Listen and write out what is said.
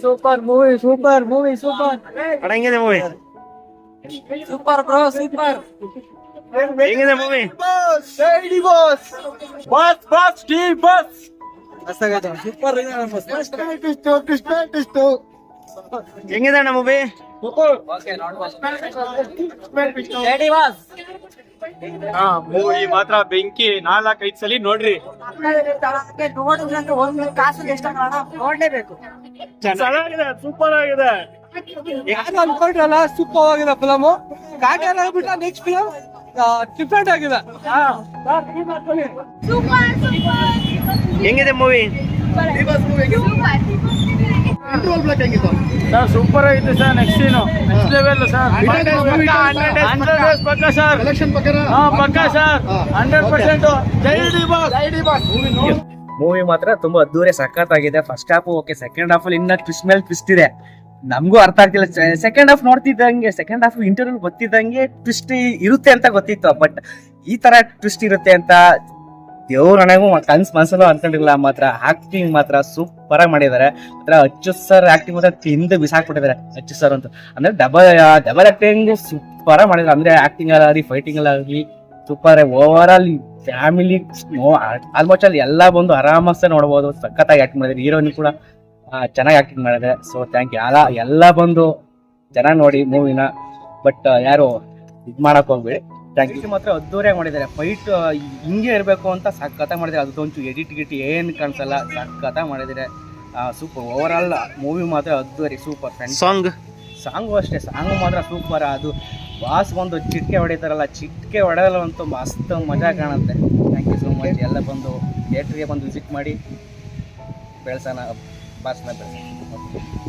Super movie super movie super ಅಣ್ಣ ಹೆಂಗಿದೆ movie? Super bro super ಹೆಂಗಿದೆ ಮೂವಿ? ಸೂಪರ್ ಹೆಂಗಿದೆ ಅಣ್ಣ ಮೂವಿ? ಮೂವಿ ಮಾತ್ರ ಬೆಂಕಿ. 4-5 ಸಲ ನೋಡ್ರಿ. ನೋಡಿದ್ರೆ ಒಂದು ಕಾಸು ಎಷ್ಟ ನೋಡ್ಲೇಬೇಕು. ಚೆನ್ನಾಗಿದೆ, ಸೂಪರ್ ಆಗಿದೆ. ಯಾರು ಅನ್ಕೊಂಡ್ರಲ್ಲ ಸೂಪರ್ ಆಗಿದೆ ಫಿಲಮ್. ಕಾಟ್ಯಾರ ಆಗ್ಬಿಟ್ಟ ನೆಕ್ಸ್ಟ್ ಫಿಲಮ್ ಡಿಫ್ರೆಂಟ್ ಆಗಿದೆ. ಹೆಂಗಿದೆ ಮೂವಿ? ಸರ್ ಸೂಪರ್ ಆಗಿದೆ sir. Next next level sir. 100 ಪಕ್ಕ ಸರ್. ಪಕ್ಕ ಸರ್ 100%. ಜೈ ಡಿ ಬಾಸ್. ಮೂವಿ ಮಾತ್ರ ತುಂಬಾ ಅದ್ದೂರಿ ಸಖತ್ತಾಗಿದೆ. First half okay, second half ಅಲ್ಲಿ ಇನ್ನ ಟ್ವಿಸ್ಟ್ ಮೇಲೆ ಟ್ವಿಸ್ಟ್ ಇದೆ. ನಮಗೂ ಅರ್ಥ ಆಗ್ತಿಲ್ಲ. ಸೆಕೆಂಡ್ ಹಾಫ್ ನೋಡ್ತಿದ್ದಂಗೆ, ಸೆಕೆಂಡ್ ಹಾಫ್ ಇಂಟರ್ವ್ಯೂ ಗೊತ್ತಿದ್ದಂಗೆ ಟ್ವಿಸ್ಟ್ ಇರುತ್ತೆ ಅಂತ ಗೊತ್ತಿತ್ತು. ಬಟ್ ಈ ತರ ಟ್ವಿಸ್ಟ್ ಇರುತ್ತೆ ಅಂತ ದೇವ್ರ ನನಗೂ ಮನಸ್ಸಲ್ಲೂ ಅನ್ಕೊಂಡಿಲ್ಲ. ಮಾತ್ರ ಆಕ್ಟಿಂಗ್ ಮಾತ್ರ ಸೂಪರ್ ಆಗಿ ಮಾಡಿದ್ದಾರೆ. ಮಾತ್ರ ಅಚ್ಚು ಸರ್ ಆಕ್ಟಿಂಗ್ ಮಾತ್ರ ತಿಂದು ಬಿಸಾಕ್ಬಿಟ್ಟಿದ್ದಾರೆ. ಅಚ್ಚು ಸರ್ ಅಂತ ಅಂದ್ರೆ ಡಬಲ್ ಆಕ್ಟಿಂಗ್ ಸೂಪರ್ ಆಗಿ ಮಾಡಿದ್ದಾರೆ. ಅಂದ್ರೆ ಆಕ್ಟಿಂಗ್ ಆಗಲಿ, ಫೈಟಿಂಗ್ ಆಗಲಿ super. Over all family almost ಅಲ್ಲಿ ಎಲ್ಲ ಬಂದು ಆರಾಮಸ್ಸೆ ನೋಡ್ಬೋದು. ಸಖತ್ತಾಗಿ ಆಕ್ಟಿಂಗ್ ಮಾಡಿದ್ದಾರೆ. ಹೀರೋಯಿನ್ ಕೂಡ ಚೆನ್ನಾಗಿ ಆಕ್ಟಿಂಗ್ ಮಾಡಿದೆ. So thank you. ಎಲ್ಲ ಬಂದು ಚೆನ್ನಾಗಿ ನೋಡಿ ಮೂವಿನ. ಬಟ್ ಯಾರು ಇದ್ ಮಾಡಕ್ ಹೋಗ್ಬೇಡಿ. Thank you. ಮಾತ್ರ ಅದ್ದೂರಿಯಾಗಿ ಮಾಡಿದ್ದಾರೆ. ಫೈಟ್ ಹಿಂಗೆ ಇರಬೇಕು ಅಂತ ಸಖತ್ತಾಗಿ ಮಾಡಿದ್ದಾರೆ. ಅದೊಂಚು ಎಡಿಟ್ ಏನು ಕಾಣಿಸಲ್ಲ, ಸಖತ್ತಾಗಿ ಮಾಡಿದ್ದಾರೆ. ಸೂಪರ್. ಓವರ್ ಆಲ್ ಮೂವಿ ಮಾತ್ರ ಅದ್ದೂರಿ ಸೂಪರ್. ಸಾಂಗು ಅಷ್ಟೇ, ಸಾಂಗು ಮಾತ್ರ ಸೂಪರ್. ಅದು ಬಾಸ್ ಒಂದು ಚಿಟ್ಕೆ ಹೊಡಿತಾರಲ್ಲ, ಚಿಟ್ಕೆ ಹೊಡೆಯಲ್ಲಂತೂ ಮಸ್ತ್ ಮಜಾ ಕಾಣುತ್ತೆ. Thank you so much. ಎಲ್ಲ ಬಂದು ಥಿಯೇಟ್ರಿಗೆ ಬಂದು ವಿಸಿಟ್ ಮಾಡಿ ಬೆಳೆಸೋಣ, ಬಾಸ್ನ ಬೆಳೆಸೋಣ.